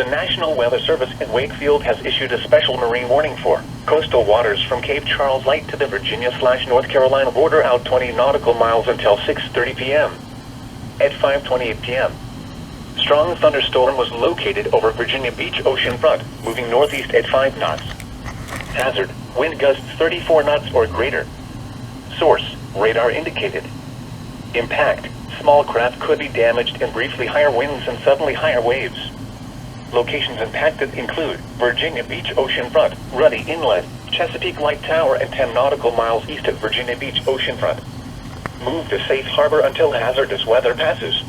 The National Weather Service in Wakefield has issued a special marine warning for coastal waters from Cape Charles Light to the Virginia/North Carolina border out 20 nautical miles until 6:30 p.m. At 5:28 p.m., strong thunderstorm was located over Virginia Beach oceanfront, moving northeast at 5 knots. Hazard, wind gusts 34 knots or greater. Source, radar indicated. Impact, small craft could be damaged and briefly higher winds and suddenly higher waves. Locations impacted include Virginia Beach oceanfront, Ruddy Inlet, Chesapeake Light Tower and 10 nautical miles east of Virginia Beach oceanfront. Move to safe harbor until hazardous weather passes.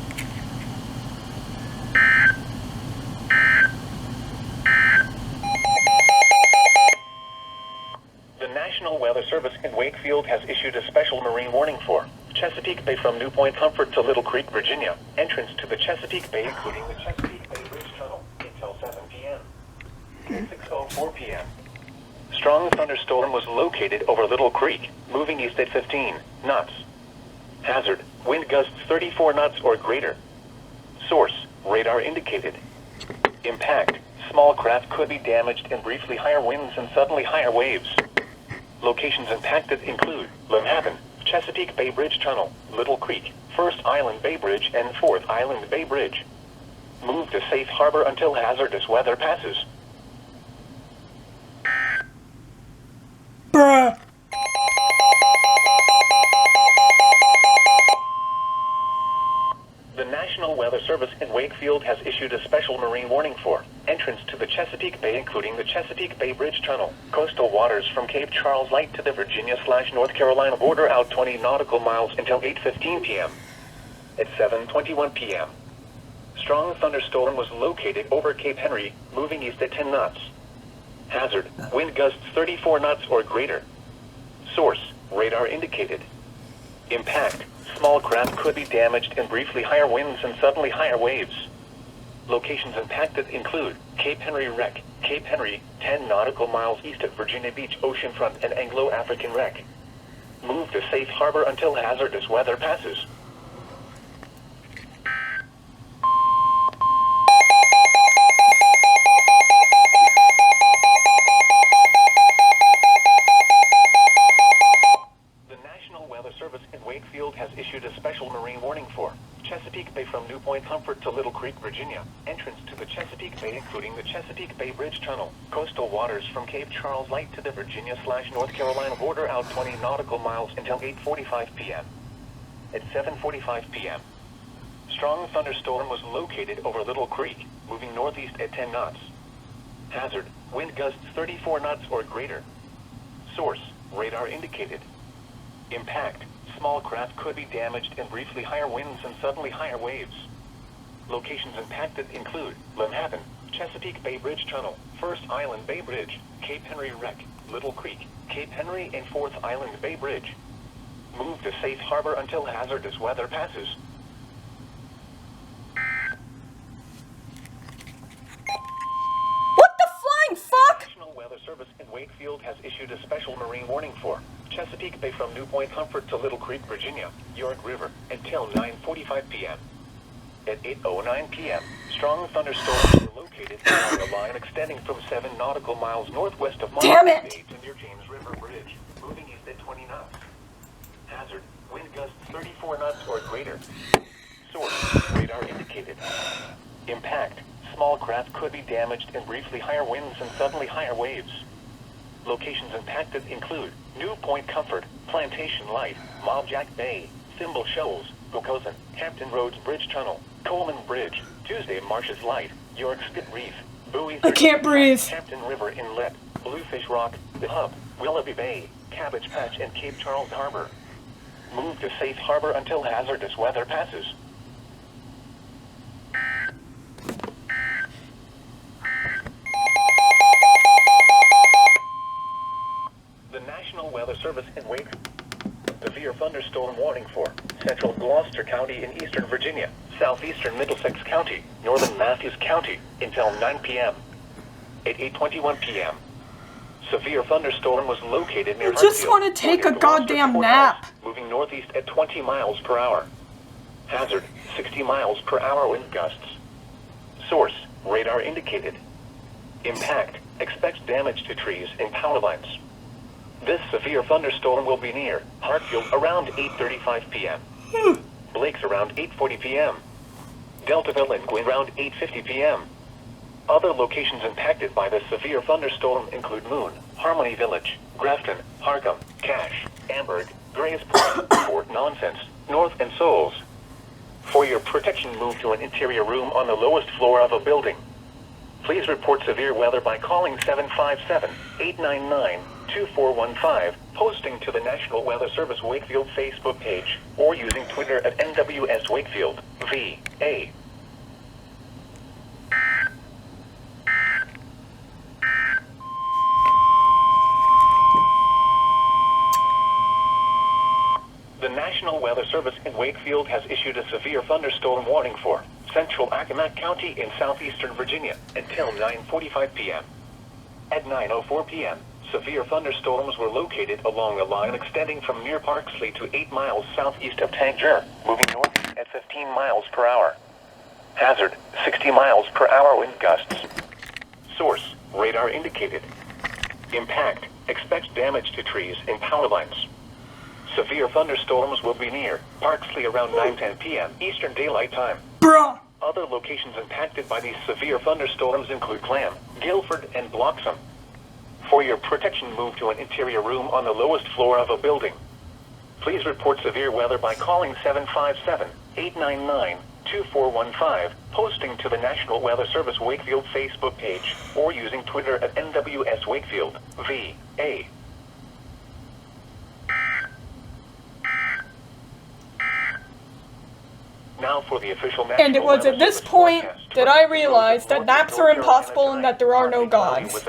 The National Weather Service in Wakefield has issued a special marine warning for Chesapeake Bay from New Point Comfort to Little Creek, Virginia. Entrance to the Chesapeake Bay, including the Chesapeake Bay Bridge Tunnel, until 7 p.m. At 6:04 p.m. Strong thunderstorm was located over Little Creek, moving east at 15 knots. Hazard, wind gusts 34 knots or greater. Source, radar indicated. Impact, small craft could be damaged and briefly higher winds and suddenly higher waves. Locations impacted include Manhattan, Chesapeake Bay Bridge Tunnel, Little Creek, First Island Bay Bridge and Fourth Island Bay Bridge. Move to safe harbor until hazardous weather passes. Bruh. The National Weather Service in Wakefield has issued a special marine warning for entrance to the Chesapeake Bay, including the Chesapeake Bay Bridge Tunnel, coastal waters from Cape Charles Light to the Virginia/North Carolina border out 20 nautical miles until 8:15 p.m. At 7:21 p.m., strong thunderstorm was located over Cape Henry, moving east at 10 knots. Hazard, wind gusts 34 knots or greater. Source, radar indicated. Impact, small craft could be damaged and briefly higher winds and suddenly higher waves. Locations impacted include Cape Henry Wreck, Cape Henry, 10 nautical miles east of Virginia Beach oceanfront and Anglo-African Wreck. Move to safe harbor until hazardous weather passes. Wakefield has issued a special marine warning for Chesapeake Bay from New Point Comfort to Little Creek, Virginia. Entrance to the Chesapeake Bay, including the Chesapeake Bay Bridge Tunnel, coastal waters from Cape Charles Light to the Virginia/North Carolina border out 20 nautical miles until 8:45 p.m. At 7:45 p.m., strong thunderstorm was located over Little Creek, moving northeast at 10 knots. Hazard, wind gusts 34 knots or greater. Source, radar indicated. Impact, small craft could be damaged and briefly higher winds and suddenly higher waves. Locations impacted include Manhattan, Chesapeake Bay Bridge Tunnel, First Island Bay Bridge, Cape Henry Wreck, Little Creek, Cape Henry and Fourth Island Bay Bridge. Move to safe harbor until hazardous weather passes. What the flying fuck? The National Weather Service in Wakefield has issued a special marine warning for Chesapeake Bay from New Point Comfort to Little Creek, Virginia, York River, until 9:45 p.m. At 8:09 p.m., strong thunderstorms were located along a line extending from 7 nautical miles northwest of Damn Montana it! to near James River Bridge, moving east at 20 knots. Hazard, wind gusts 34 knots or greater. Source, radar indicated. Impact, small craft could be damaged and briefly higher winds and suddenly higher waves. Locations impacted include New Point Comfort, Plantation Light, Mobjack Bay, Thimble Shoals, Gokosan, Hampton Roads Bridge Tunnel, Coleman Bridge, Tuesday Marshes Light, York Spit Reef, Bowie 30, I can't breathe. Hampton River Inlet, Bluefish Rock, The Hub, Willoughby Bay, Cabbage Patch and Cape Charles Harbor. Move to safe harbor until hazardous weather passes. The National Weather Service in Wake. Severe thunderstorm warning for central Gloucester County in eastern Virginia, southeastern Middlesex County, northern Matthews County, until 9 p.m. At 8:21 p.m., severe thunderstorm was located near I just Hartsfield, want to take a north of Gloucester goddamn Courthouse, nap. moving northeast at 20 miles per hour. Hazard, 60 miles per hour wind gusts. Source, radar indicated. Impact, expects damage to trees and power lines. This severe thunderstorm will be near Hartfield around 8:35 p.m. Blake's around 8:40 p.m. Deltaville and Gwyn around 8:50 p.m. Other locations impacted by this severe thunderstorm include Moon, Harmony Village, Grafton, Harcum, Cache, Amberg, Grays Point, Fort Nonsense, North and Souls. For your protection, move to an interior room on the lowest floor of a building. Please report severe weather by calling 757-899-2415, posting to the National Weather Service Wakefield Facebook page, or using Twitter at NWS Wakefield, VA. The National Weather Service in Wakefield has issued a severe thunderstorm warning for central Accomack County in southeastern Virginia until 9:45 p.m. At 9:04 p.m., severe thunderstorms were located along a line extending from near Parksley to 8 miles southeast of Tangier, moving northeast at 15 miles per hour. Hazard, 60 miles per hour wind gusts. Source, radar indicated. Impact, expects damage to trees and power lines. Severe thunderstorms will be near Parksley around 9:10 p.m. Eastern Daylight Time. Bruh. Other locations impacted by these severe thunderstorms include Clam, Guilford, and Bloxham. For your protection, move to an interior room on the lowest floor of a building. Please report severe weather by calling 757-899-2415, posting to the National Weather Service Wakefield Facebook page, or using Twitter at NWS Wakefield, VA. Now for the official National And it was Weather at this Service point forecast. that I realized that naps are impossible and that there are no gods.